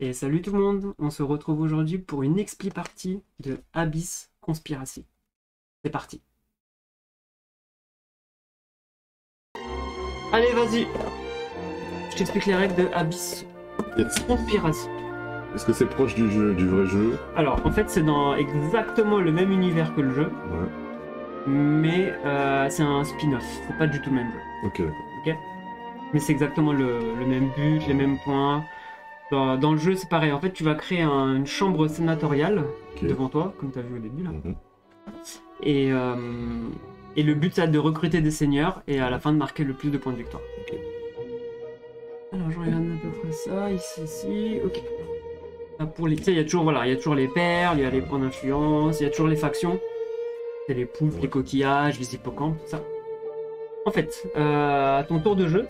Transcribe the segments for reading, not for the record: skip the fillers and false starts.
Et salut tout le monde, on se retrouve aujourd'hui pour une expli partie de Abyss Conspiracy. C'est parti. Allez, vas-y. Je t'explique les règles de Abyss Conspiracy. Est-ce que c'est proche du vrai jeu? Alors, en fait, c'est dans exactement le même univers que le jeu, mais c'est un spin-off. C'est pas du tout le même jeu. Ok. Ok. Mais c'est exactement le même but, les mêmes points. Dans le jeu, c'est pareil. En fait, tu vas créer une chambre sénatoriale devant toi, comme tu as vu au début là. Et le but, c'est de recruter des seigneurs et à la fin de marquer le plus de points de victoire. Alors, je regarde à peu près ça, ici. Ok. Pour les, tu sais, il y a toujours les perles, il y a les points d'influence, il y a toujours les factions. C'est les poulpes, les coquillages, les hippocampes, tout ça. En fait, à ton tour de jeu,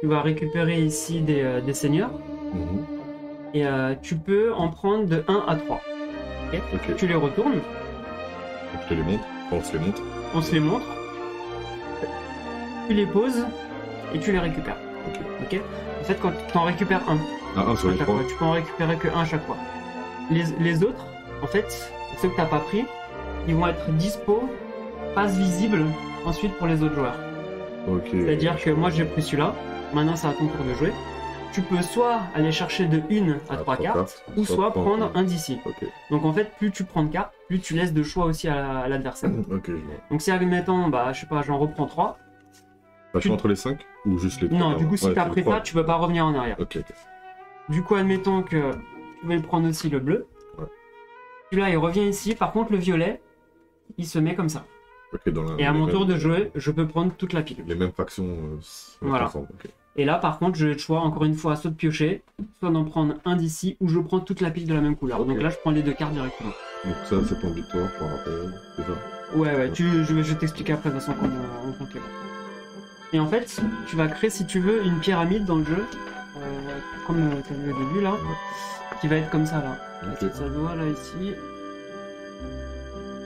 tu vas récupérer ici des seigneurs. Et tu peux en prendre de 1 à 3. Okay. Tu les retournes. Je te les montre. On se les montre. On se les montre. Tu les poses et tu les récupères. Ok. En fait, quand tu en récupères un, un sur les 3. Tu peux en récupérer que un à chaque fois. Les autres, en fait, ceux que tu n'as pas pris, ils vont être dispo, passe visible ensuite pour les autres joueurs. C'est-à-dire que moi j'ai pris celui-là. Maintenant, c'est à ton tour de jouer. Tu peux soit aller chercher de 1 à 3 cartes, ou soit prendre un d'ici. Donc en fait, plus tu prends de cartes, plus tu laisses de choix aussi à l'adversaire. Donc si admettons, je sais pas, j'en reprends 3. Je suis entre les 5 ou juste les 3? Non, du coup, si tu as pris ça, tu peux pas revenir en arrière. Du coup, admettons que tu vas prendre aussi le bleu. Celui-là, il revient ici. Par contre, le violet, il se met comme ça. Et à mon tour de jouer, je peux prendre toute la pile. Les mêmes factions voilà. Et là, par contre, j'ai le choix, encore une fois, soit de piocher, soit d'en prendre un d'ici, ou je prends toute la pile de la même couleur. Donc là, je prends les 2 cartes directement. Donc ça, c'est ton victoire, pour rappel, c'est ça? Ouais, je vais t'expliquer après, de toute façon, comment on compte les points. Et en fait, tu vas créer, si tu veux, une pyramide dans le jeu, comme tu as vu au début, là, qui va être comme ça, là. Ça doit, là, ici.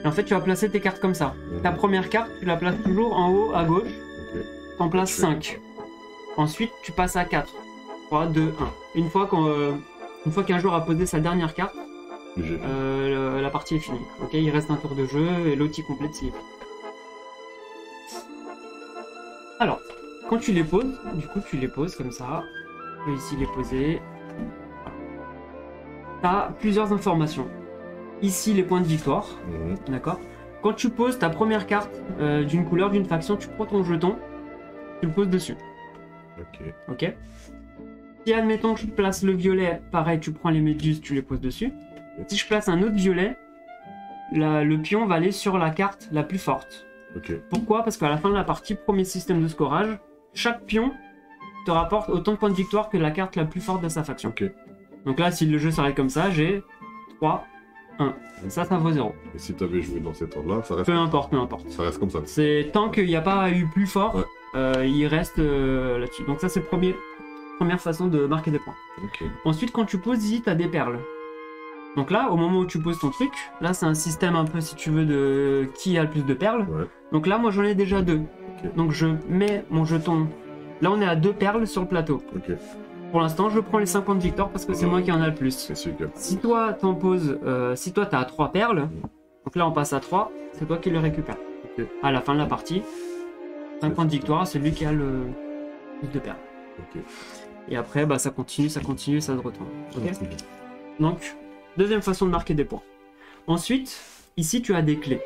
Et en fait, tu vas placer tes cartes comme ça. Ta première carte, tu la places toujours en haut, à gauche. Tu en places 5. Ensuite, tu passes à 4. 3, 2, 1. Une fois qu'un joueur a posé sa dernière carte, la partie est finie. Il reste un tour de jeu et l'autre il complète s'il est fini. Alors, quand tu les poses, du coup tu les poses comme ça. Je vais ici les poser. Tu as plusieurs informations. Ici les points de victoire. D'accord. Quand tu poses ta première carte d'une couleur, d'une faction, tu prends ton jeton, tu le poses dessus. Ok. Si admettons que je place le violet, pareil, tu prends les méduses, tu les poses dessus. Si je place un autre violet, le pion va aller sur la carte la plus forte. Pourquoi? Parce qu'à la fin de la partie, premier système de scorage, chaque pion te rapporte autant de points de victoire que la carte la plus forte de sa faction. Donc là, si le jeu s'arrête comme ça, j'ai 3, 1. Ça vaut 0. Et si tu avais joué dans cet ordre-là, ça reste... Peu importe. Ça reste comme ça. C'est tant qu'il n'y a pas eu plus fort, il reste là-dessus. Donc ça, c'est première façon de marquer des points. Ensuite, quand tu poses ici, tu as des perles. Donc là, au moment où tu poses ton truc, là, c'est un système un peu, si tu veux, de qui a le plus de perles. Donc là, moi, j'en ai déjà 2. Donc je mets mon jeton... Là, on est à 2 perles sur le plateau. Pour l'instant, je prends les 5 points de victoire parce que c'est moi qui en a le plus. Si toi, t'en poses... si toi, t'as 3 perles, donc là, on passe à 3, c'est toi qui le récupères. À la fin de la partie, 5 points de victoire, c'est lui qui a le plus de perles. Et après, ça continue, ça se retourne. Donc, deuxième façon de marquer des points. Ensuite, ici, tu as des clés.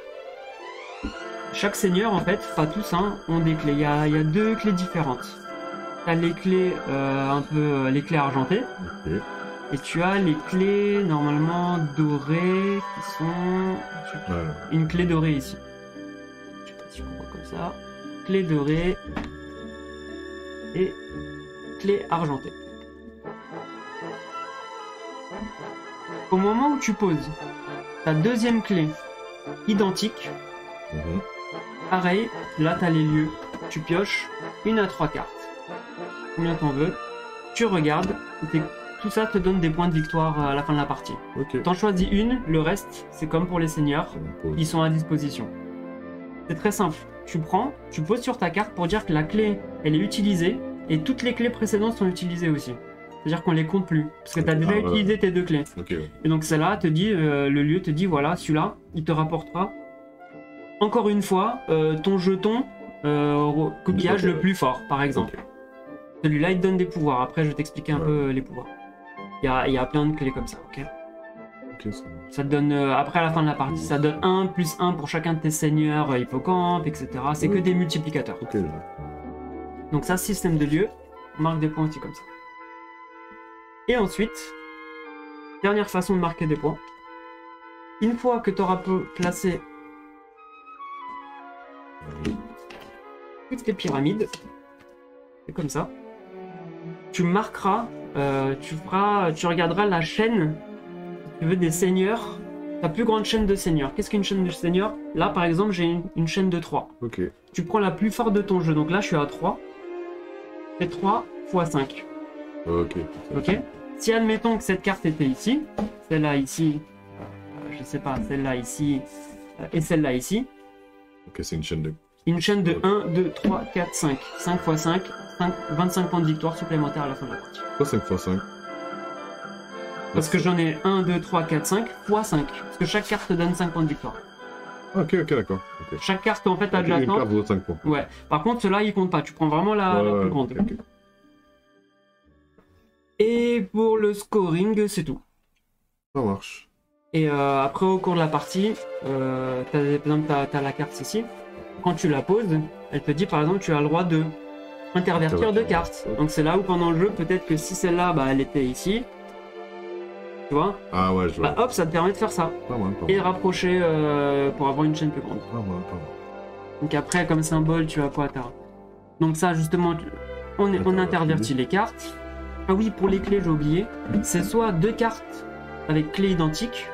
Chaque seigneur, en fait, pas tous, ont des clés. Il y a 2 clés différentes. Tu as les clés, les clés argentées. Et tu as les clés, normalement, dorées, qui sont... Une clé dorée ici. Je sais pas si on voit comme ça. Clé dorée. Et clé argentée. Au moment où tu poses ta deuxième clé identique, pareil, là tu as les lieux, tu pioches 1 à 3 cartes. Combien t'en veux? Tu regardes, tout ça te donne des points de victoire à la fin de la partie. T'en choisis une, le reste, c'est comme pour les seigneurs, ils sont à disposition. C'est très simple, tu prends, tu poses sur ta carte pour dire que la clé, elle est utilisée, et toutes les clés précédentes sont utilisées aussi. C'est-à-dire qu'on les compte plus. Parce que tu as déjà utilisé tes 2 clés. Okay. Et donc celle-là te dit, le lieu te dit, voilà, celui-là, il te rapportera encore une fois ton jeton coquillage le plus fort, par exemple. Okay. Celui-là, il te donne des pouvoirs. Après, je vais t'expliquer un peu les pouvoirs. Il y a plein de clés comme ça, ok? Ça te donne, après à la fin de la partie, ça donne 1 + 1 pour chacun de tes seigneurs, hippocampes, etc. C'est que des multiplicateurs. Okay. Donc ça, système de lieu, on marque des points aussi comme ça. Et ensuite, dernière façon de marquer des points. Une fois que tu auras placé toutes tes pyramides, c'est comme ça, tu marqueras, tu regarderas la chaîne, si tu veux, des seigneurs, ta plus grande chaîne de seigneurs. Qu'est-ce qu'une chaîne de seigneurs? Là, par exemple, j'ai une chaîne de 3. Okay. Tu prends la plus forte de ton jeu, donc là, je suis à 3. C'est 3 x 5. Ok. Ok. Si admettons que cette carte était ici, celle-là ici, je sais pas, celle-là ici, et celle-là ici. Ok, c'est une chaîne de... Une chaîne de 1, 2, 3, 4, 5. 5 x 5, 25 points de victoire supplémentaires à la fin de la partie. Pourquoi 5 x 5? Parce que j'en ai 1, 2, 3, 4, 5 x 5. Parce que chaque carte te donne 5 points de victoire. Ok, d'accord. Okay. Chaque carte en fait adjacente. Une carte vaut 5 points. Ouais. Par contre, ceux-là, ils comptent pas. Tu prends vraiment la plus grande. Okay. Et pour le scoring, c'est tout. Ça marche. Et après, au cours de la partie, par exemple, t'as la carte ici. Quand tu la poses, elle te dit par exemple, tu as le droit de intervertir 2 cartes. Donc c'est là où pendant le jeu, peut-être que si celle-là, bah, elle était ici, tu vois, ah ouais, je vois. Bah, hop, ça te permet de faire ça. Pas mal. Et rapprocher pour avoir une chaîne plus grande. Pas mal. Donc après, comme symbole, tu as quoi? Donc ça, justement, on intervertit les cartes. Ah oui, pour les clés, j'ai oublié. C'est soit 2 cartes avec clés identiques,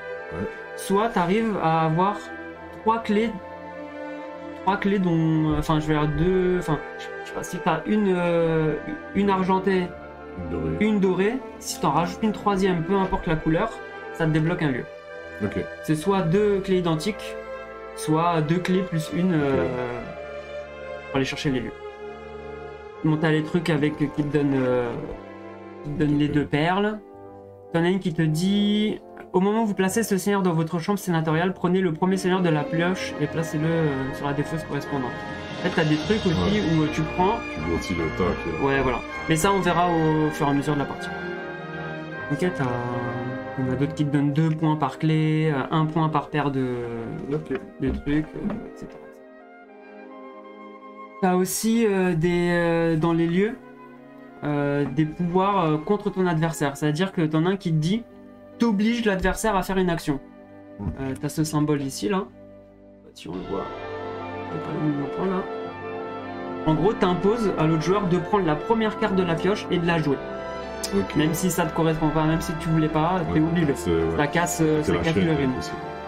soit tu arrives à avoir 3 clés dont... Enfin, je vais dire 2... Enfin, je sais pas, si tu as une argentée, une dorée, si tu en rajoutes une troisième, peu importe la couleur, ça te débloque un lieu. Ok. C'est soit 2 clés identiques, soit 2 clés plus une pour aller chercher les lieux. Bon, t'as les trucs avec qui te donnent les 2 perles. T'en as une qui te dit: au moment où vous placez ce seigneur dans votre chambre sénatoriale, prenez le premier seigneur de la pioche et placez-le sur la défausse correspondante. En fait, t'as des trucs aussi où tu prends. Tu vois aussi le tac. Ouais, voilà. Mais ça, on verra au fur et à mesure de la partie. Ok, on a d'autres qui te donnent 2 points par clé, 1 point par paire de trucs, etc. T'as aussi dans les lieux des pouvoirs contre ton adversaire. C'est-à-dire que t'en as un qui te dit: t'oblige l'adversaire à faire une action. T'as ce symbole ici, là. Si on le voit. Là. En gros, t'imposes à l'autre joueur de prendre la première carte de la pioche et de la jouer. Okay. Même si ça te correspond pas, même si tu voulais pas, t'es obligé. Ça casse le rythme.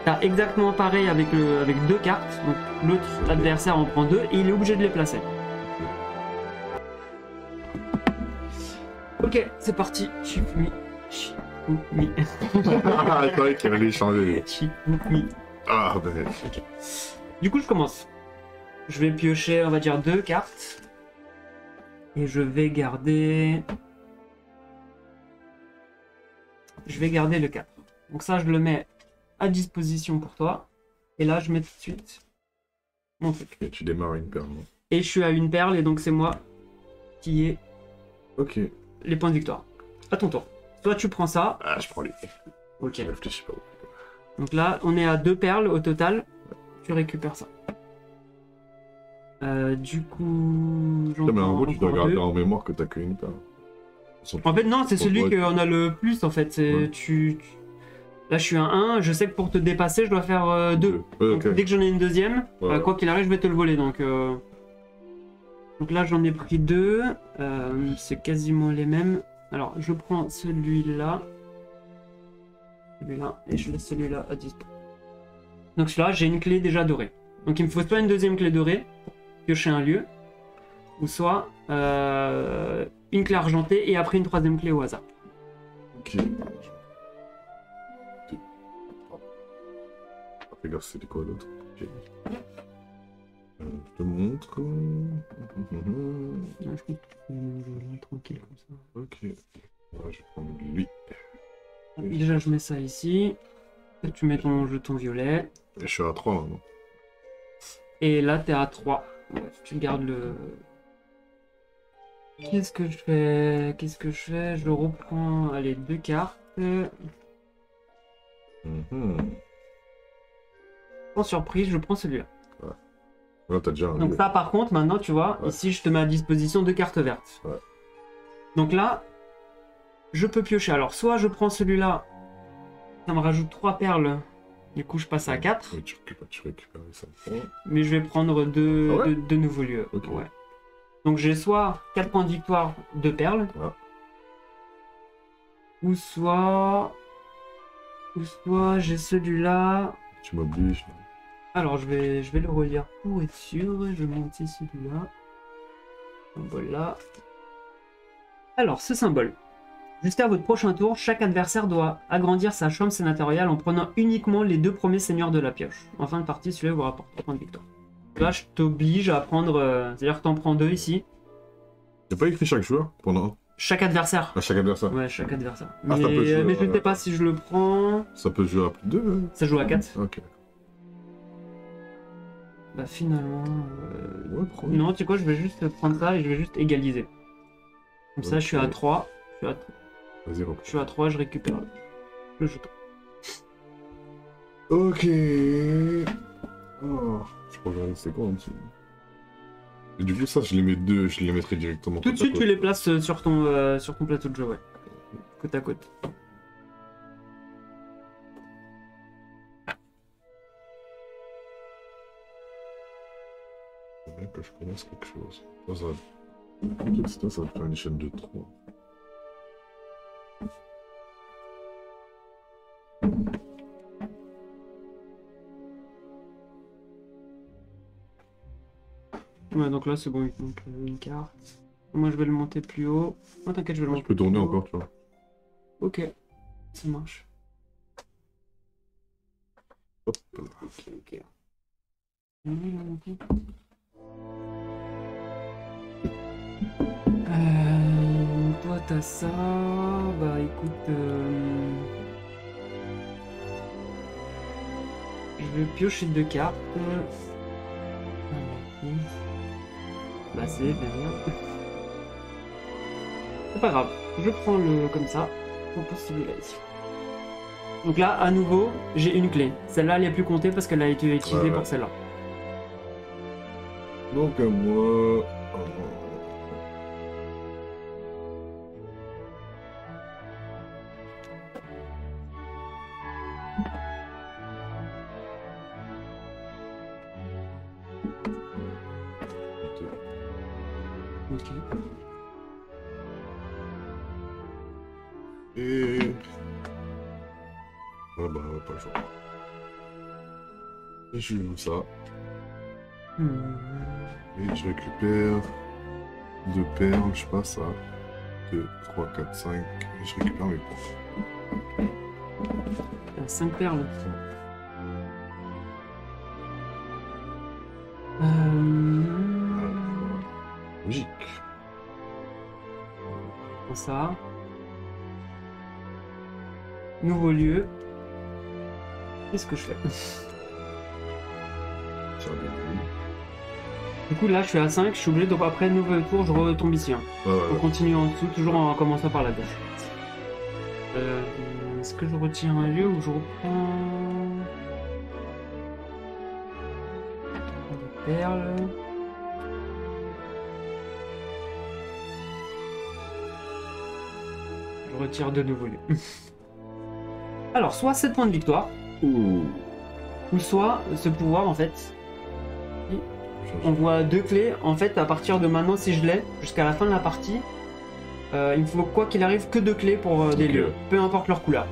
T'as exactement pareil avec 2 cartes. Donc l'autre adversaire en prend 2 et il est obligé de les placer. Ok, c'est parti. Shifumi. Ah, c'est vrai qu'il allait changer. Shifumi. Ah, ben. Ok. Du coup, je commence. Je vais piocher, on va dire, 2 cartes. Et je vais garder... le 4. Donc ça, je le mets à disposition pour toi. Et là, je mets tout de suite mon truc. Et tu démarres une perle. Et je suis à une perle, et donc c'est moi qui ai les points de victoire. À ton tour. Toi, tu prends ça. Ah, je prends les. Ok. Je réfléchis pas. Donc là, on est à 2 perles au total. Tu récupères ça. Du coup... Mais en gros, tu dois garder en mémoire que t'as qu'une perle. En fait, non, c'est celui qui en a le plus, en fait. C'est Là, je suis à 1. Je sais que pour te dépasser, je dois faire 2. Donc, dès que j'en ai une deuxième, quoi qu'il arrive, je vais te le voler. Donc là, j'en ai pris 2. C'est quasiment les mêmes. Alors, je prends celui-là. Et je laisse celui-là à dispo. Donc celui-là, j'ai une clé déjà dorée. Donc il me faut soit une deuxième clé dorée pour piocher un lieu, ou soit une clé argentée et après une troisième clé au hasard. Ok. Regarde, c'était quoi l'autre? Je te montre. Je trouve tranquille comme ça. Ok. Ouais, je vais prendre lui. Déjà, je mets ça ici. Là, tu mets ton jeton violet. Et je suis à 3 maintenant. Et là, t'es à 3. Ouais, tu gardes le... Qu'est-ce que je fais? Qu'est-ce que je fais? Je reprends, allez, 2 cartes. Sans surprise, je prends celui-là. Là, t'as déjà un Donc lieu. ça, par contre, maintenant, tu vois, Ouais. ici, je te mets à disposition 2 cartes vertes. Ouais. Donc là, je peux piocher. Alors, soit je prends celui-là, ça me rajoute 3 perles. Du coup, je passe à 4. Oui, tu récupères les 5 points. Mais je vais prendre deux, Ah ouais deux nouveaux lieux. Ok. Ouais. Donc j'ai soit 4 points de victoire, 2 perles. Ouais. Ou soit j'ai celui-là. Tu m'obliges. Alors je vais le relire pour être sûr. Je vais monter celui-là. Symbole là. Alors ce symbole. Jusqu'à votre prochain tour, chaque adversaire doit agrandir sa chambre sénatoriale en prenant uniquement les 2 premiers seigneurs de la pioche. En fin de partie, celui-là vous rapporte 3 points de victoire. Là, je t'oblige à prendre... c'est-à-dire que t'en prends 2 ici. T'as pas écrit chaque joueur pendant Chaque adversaire. à chaque adversaire. Ouais, chaque adversaire. Ah, ça peut jouer, mais je ne sais pas si je le prends... Ça peut jouer à plus de 2. Ça joue à 4. Ok. Bah finalement... Ouais, prends. Non, tu sais quoi, je vais juste prendre ça et je vais juste égaliser. Comme ça, je suis à Ok. 3. Vas-y, reprends. Je suis à 3, je récupère le jeton. Ok. Oh, je crois que c'est quoi en dessous. Et du coup, ça, je les mettrai directement. Tout de côte à suite, tu côte. les places sur ton plateau de jeu, ouais. Côte à côte. C'est bien que je commence quelque chose. Ça va faire une chaîne de 3. Ouais, donc là, c'est bon, il manque une carte. Moi, je vais le monter plus haut. Oh, t'inquiète, je vais le Je monter peux tourner plus haut. encore, tu vois. Ok, ça marche. Hop. Ok. Toi, t'as ça. Bah, écoute. Je vais piocher 2 cartes. Bah, c'est derrière. C'est pas grave. Je prends le comme ça. On pose celui-là ici. Donc là, à nouveau, j'ai une clé. Celle-là, elle est plus comptée parce qu'elle a été utilisée Ouais. pour celle-là. Donc, moi. Ok. Et. Ah bah, pas le choix. Et je joue ça. Et je récupère 2 perles, je passe à 2, 3, 4, 5. Et je récupère mes points. 5 perles. Logique. Comme ça. Nouveau lieu. Qu'est-ce que je fais? Tiens, bien vu. Du coup, là, je suis à 5. Je suis obligé de après nouveau tour, je retombe ici. Ouais, ouais, On ouais. continue en dessous, toujours en commençant par la gauche. Est-ce que je retire un lieu ou je reprends des perles? Je retire de nouveau lieu. Alors, soit 7 points de victoire, Ouh. ou soit ce pouvoir en fait. On voit 2 clés. En fait, à partir de maintenant, si je l'ai, jusqu'à la fin de la partie, il me faut quoi qu'il arrive que 2 clés pour des Ok. lieux, peu importe leur couleur.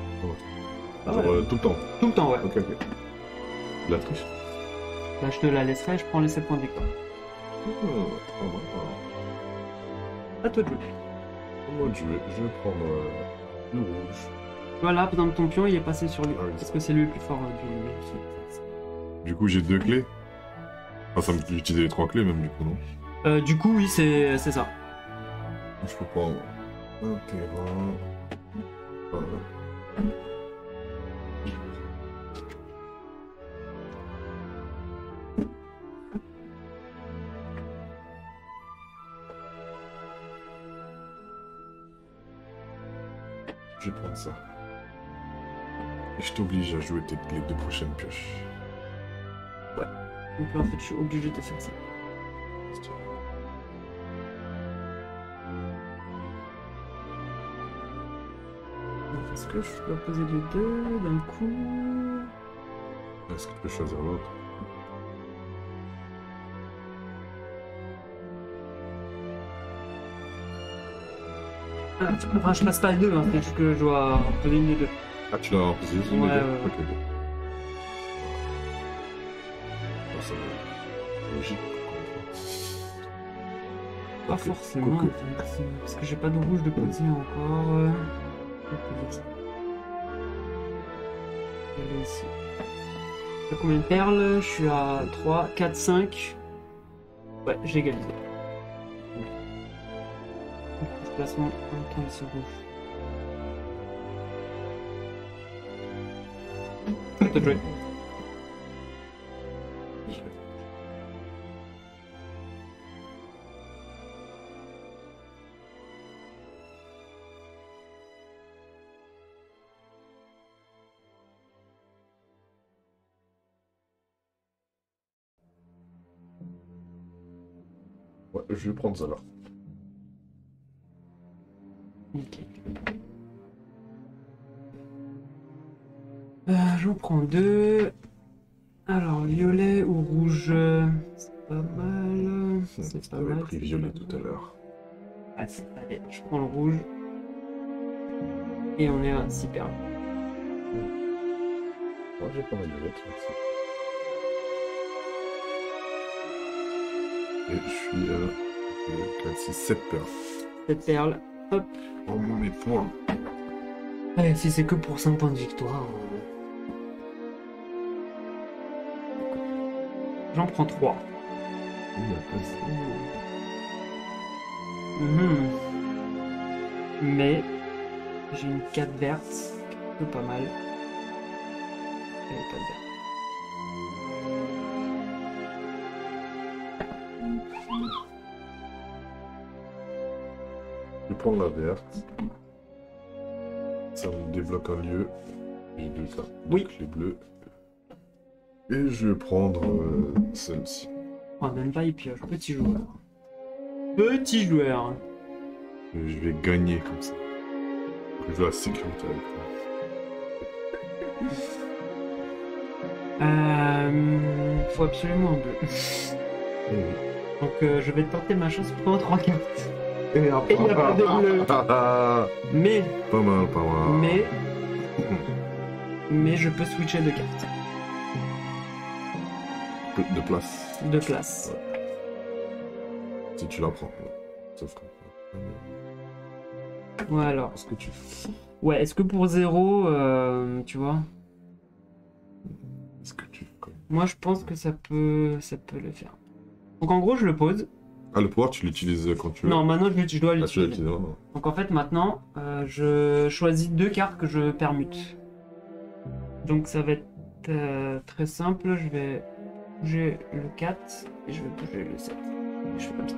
Ah Genre, ouais. tout le temps. Tout le temps, ouais. Ok, ok. La triche. Là, je te la laisserai, je prends les 7 points de victoire. À toi de jouer. Moi, je vais prendre le rouge. Voilà, par exemple, ton pion, il est passé sur lui. Ah oui, Parce c'est que c'est lui le plus fort du... Du coup, j'ai 2 clés. Enfin, ça me fait utiliser les 3 clés, même, du coup, non? Du coup, oui, c'est ça. Je peux prendre Un terrain. Voilà. Je vais prendre ça. Et je t'oblige à jouer les 2 prochaines pioches. Ouais. Donc là, en fait, je suis obligé de faire ça. Est-ce que je dois poser les deux d'un coup? Est-ce que tu peux choisir l'autre? Enfin, je passe pas les deux, hein, c'est juste que je dois poser une des deux. Ah, tu l'as posé une Ouais, des deux? ouais. Ok, ok. Ah, ça va être logique. Pas Ok, forcément, cool. en fait, parce que j'ai pas de rouge de poser encore. Je vais poser ça. Je vais aller ici. J'ai combien de perles? Je suis à 3, 4, 5. Ouais, j'ai égalisé. Je place mon temps ici rouge. T'as joué. Ouais, je vais prendre ça là. Ok. J'en prends deux. Alors, violet ou rouge, c'est pas mal. C'est pas T'avais mal. pris c'est violet pas tout à l'heure. mal. Allez, je prends le rouge. Et on est à 6 perles. Moi, j'ai pas mal de lettres, merci. Et je suis à 4, 6, 7 perles. 7 perles. Hop. Oh, mes points. Allez, si c'est que pour 5 points de victoire. J'en prends 3. Il a passé. Mais j'ai une 4 verte, qui est pas mal. Elle est pas verte. Je vais prendre la verte. Ça me débloque un lieu. J'ai 2 cartes. Oui. Donc les bleus. Et je vais prendre celle-ci. Oh, même pas, il pioche. Petit joueur. Petit joueur. Et je vais gagner comme ça. Je veux la sécurité avec moi. Faut absolument un bleu. Et oui. Donc je vais tenter ma chance pour 3 cartes. Et il y a pas de bleu. Mais, Pas mal, pas mal. mais je peux switcher de cartes. De place. De place. Si tu la prends. Sauf que. Ouais, alors. Est-ce que tu fais? Ouais, est-ce que pour 0, tu vois? Est-ce que tu fais comme... Moi, je pense que ça peut le faire. Donc en gros, je le pose. Ah, le pouvoir, tu l'utilises quand tu veux. Non, maintenant, je dois Ah, tu l'utiliser. l'utilises vraiment. Donc en fait, maintenant, je choisis 2 cartes que je permute. Donc ça va être très simple. Je vais bouger le 4 et je vais bouger le 7. Et je fais comme ça.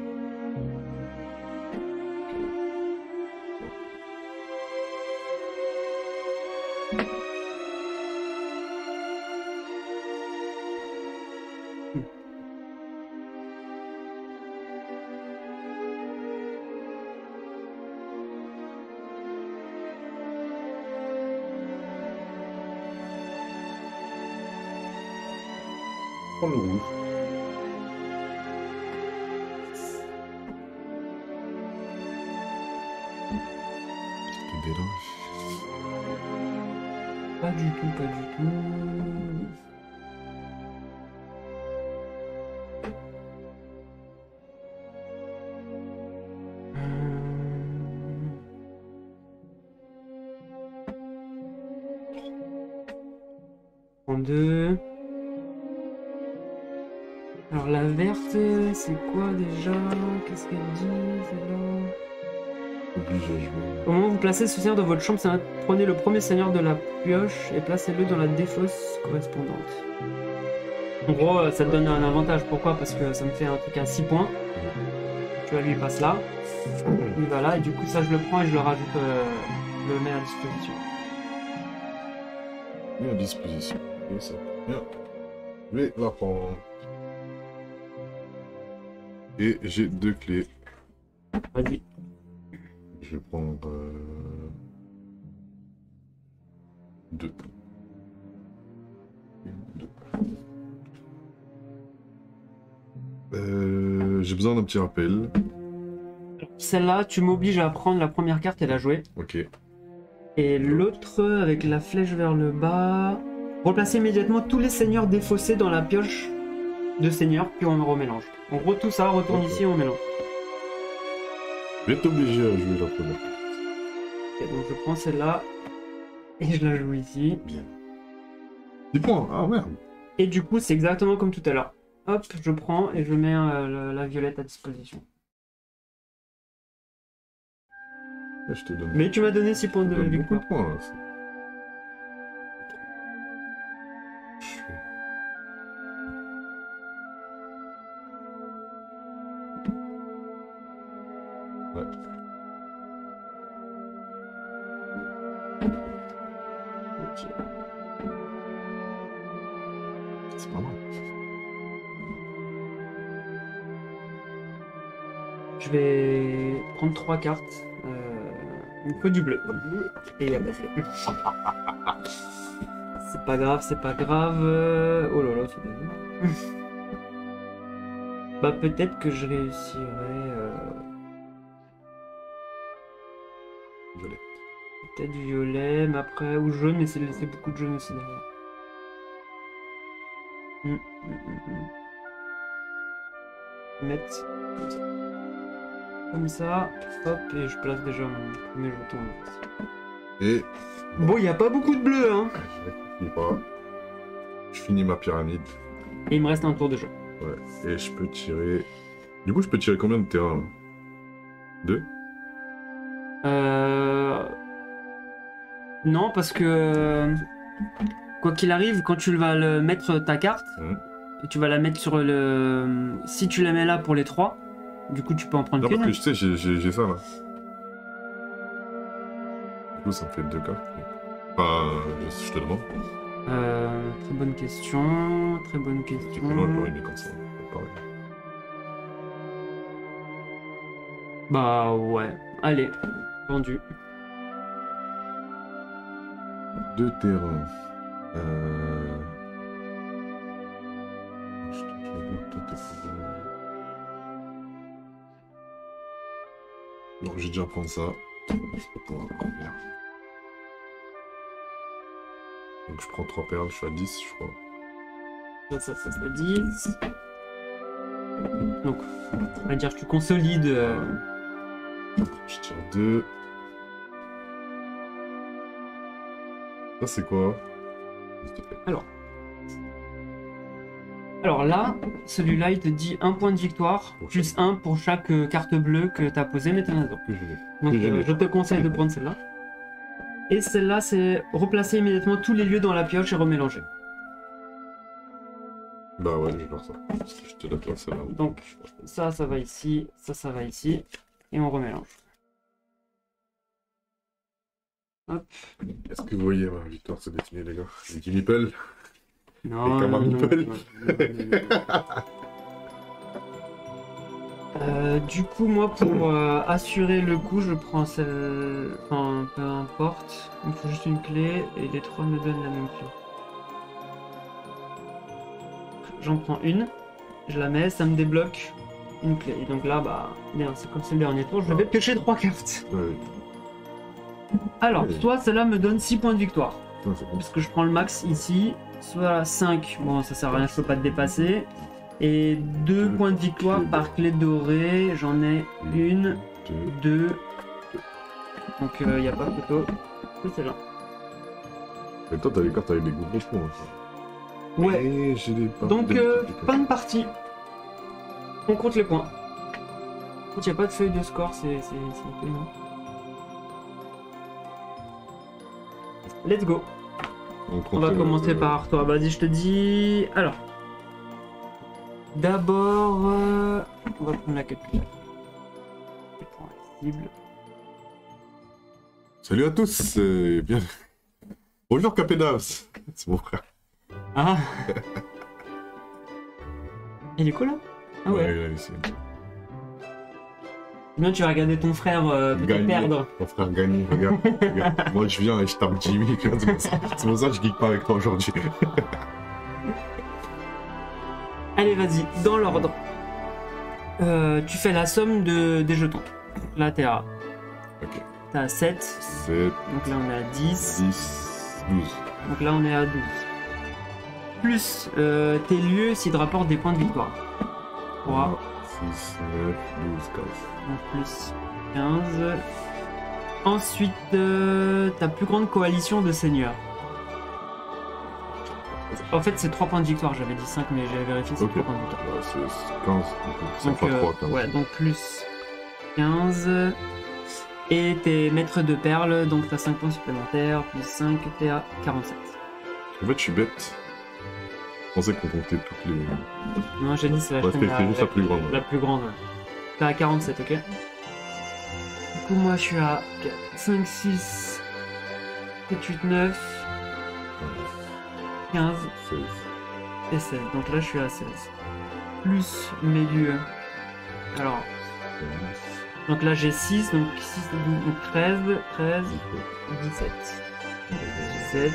Prends le rouge. Tu déranges. Pas du tout, pas du tout. En 2. Alors la verte, c'est quoi déjà? Qu'est-ce qu'elle dit celle-là? Obligé à jouer. Au moment où vous placez ce seigneur dans votre chambre, prenez le premier seigneur de la pioche et placez-le dans la défausse correspondante. En gros, ça te donne un avantage. Pourquoi? Parce que ça me fait un truc à 6 points. Tu vois, lui, il passe là. Il va là. Et du coup, ça, je le prends et je le rajoute, je le mets à disposition. Mis à disposition. Et ça. Bien. Je vais la prendre. Et j'ai 2 clés. Vas-y. Je vais prendre 2. J'ai besoin d'un petit rappel. Celle-là, tu m'obliges à prendre la première carte et la jouer. Ok. Et l'autre, avec la flèche vers le bas, replacer immédiatement tous les seigneurs défaussés dans la pioche de seigneurs, puis on remélange. En gros, tout ça retourne ici et on mélange. Je vais être obligé à jouer la première carte. Ok, donc je prends celle-là et je la joue ici. Bien. 10 points. Ah merde. Et du coup, c'est exactement comme tout à l'heure. Hop, je prends et je mets la violette à disposition. Là, je te donne. Mais tu m'as donné 6 points de beaucoup victoire. de points là. Ouais. Ok. C'est pas mal. Je vais prendre 3 cartes. Il me faut du bleu. Et il y a passé. C'est pas grave, c'est pas grave. Oh là là, c'est bien. Bah peut-être que je réussirai. Violet. Peut-être violet, mais après, ou jaune, mais c'est beaucoup de jaune aussi derrière. Mettre comme ça, hop, et je place déjà mon premier jeton. Et. Bon, il n'y a pas beaucoup de bleu, hein. Je pas. Je finis ma pyramide. Et il me reste un tour de jeu. Ouais. Et je peux tirer. Du coup, je peux tirer combien de terrain là 2 ? Non, parce que quoi qu'il arrive, quand tu vas le mettre ta carte, et tu vas la mettre sur le. Si tu la mets là pour les 3, du coup tu peux en prendre Non, parce qu'une. que je sais, j'ai ça là. Du coup, ça me fait 2 cartes. Enfin, je te demande. Très bonne question. Très bonne question. Non, je l'aurais mis comme ça. Pareil. Bah ouais. Allez, vendu. 2 terrains. Bon, j'ai déjà prendre ça. Pour la première. Donc je prends 3 perles, je suis à 10, je crois. Ça c'est 10. Donc, on va dire que tu consolides. Je tire 2. Ça c'est quoi? Alors là, celui-là, il te dit 1 point de victoire, Pour plus 1 pour chaque carte bleue que tu as posée, mais tu en as d'autres. Donc je te conseille de prendre celle-là. Et celle-là, c'est replacer immédiatement tous les lieux dans la pioche et remélanger. Bah ouais, je vais faire ça. Parce que je te la place là. Donc ça va ici, ça va ici, et on remélange. Hop. Est-ce que vous voyez ma victoire se dessiner, les gars? J'ai dit Meeple. Non, Et comme un non, meeple. Du coup, moi, pour assurer le coup, je prends celle... Enfin, peu importe. Il me faut juste une clé, et les 3 me donnent la même clé. J'en prends une, je la mets, ça me débloque une clé. Et donc là, bah, bien, c'est comme c'est le dernier tour, je vais piocher 3 cartes. Ouais. Alors, Oui. soit celle-là me donne 6 points de victoire. Putain, c'est bon. Parce que je prends le max ici, soit 5, bon ça sert à rien, je peux pas te dépasser. Et 2 points de victoire par clé dorée, j'en ai une, 2. Donc il n'y a pas photo, c'est celle-là. Mais toi, t'as les cartes avec des gros points. Ouais, Et j'ai des cartes donc de- fin de partie. On compte les points. Il n'y a pas de feuille de score, c'est un peu non. let's go. On va commencer par toi. Vas-y, je te dis. Alors. D'abord, on va prendre la calculatrice. Salut à tous, bien. Bonjour Capédas, c'est mon frère. Ah. Il est quoi là? Ah ouais. Là, ici. Bien, tu vas regarder ton frère peut-être perdre. Mon frère gagne, regarde. Moi je viens et je tape Jimmy, c'est pour ça que je geek pas avec toi aujourd'hui. Allez, vas-y, dans l'ordre. Tu fais la somme des jetons. Là, t'es à... Ok. T'es à 7. 7. Donc là, on est à 10. 10. 12. Donc là, on est à 12. Plus tes lieux s'ils rapportent des points de victoire. 3. 6, 9, 12, 15. Donc plus 15. Ensuite, ta plus grande coalition de seigneurs. En fait, c'est 3 points de victoire. J'avais dit 5, mais j'ai vérifié, c'est 3 points de victoire. C'est 15. 5 fois 3, 15. Ouais, donc plus 15. Et tes maîtres de perles, donc t'as 5 points supplémentaires. Plus 5, t'es à 47. En fait, je suis bête. Je pensais qu'on comptait toutes les... Non, j'ai dit c'est la plus grande. La plus grande, ouais. T'es à 47, ok. Du coup, moi, je suis à 5, 6, 7, 8, 9, 15 16. et 16. Donc là, je suis à 16. Plus mes lieux. Alors... Donc là, j'ai 6, donc 6, donc 13, 17. 17.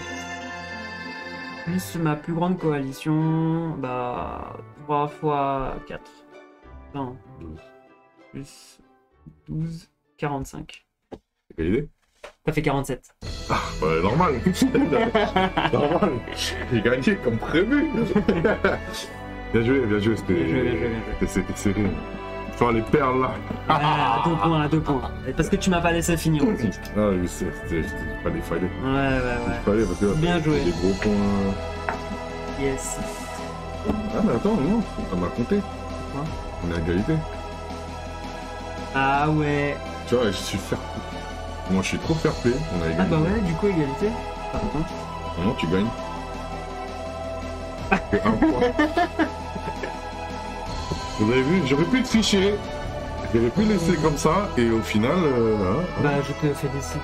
Plus ma plus grande coalition, bah 3 fois 4. Non. 12. Plus 12, 45. T'as quelle idée? Ça fait 47. Ah, bah normal. Normal. J'ai gagné comme prévu. Bien joué, c'était serré. Enfin, les perles là. À 2 points. Parce que tu m'as pas laissé finir aussi. Ah oui, c'était pas des fallait. Ouais. Il fallait parce que là, bien joué. Des gros points. Yes. Ah mais attends, non, ça m'a compté. Quoi? On est à égalité. Ah ouais. Tu vois, je suis fair play. Moi je suis trop fair play, on a égalité. Ah bah ouais, du coup égalité. Par contre. Non, tu gagnes. C'est 1 point. Vous avez vu, j'aurais pu tricher. J'aurais pu laisser comme ça et au final... Bah je te félicite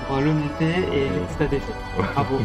pour l'honnêteté et ta défaite. Bravo.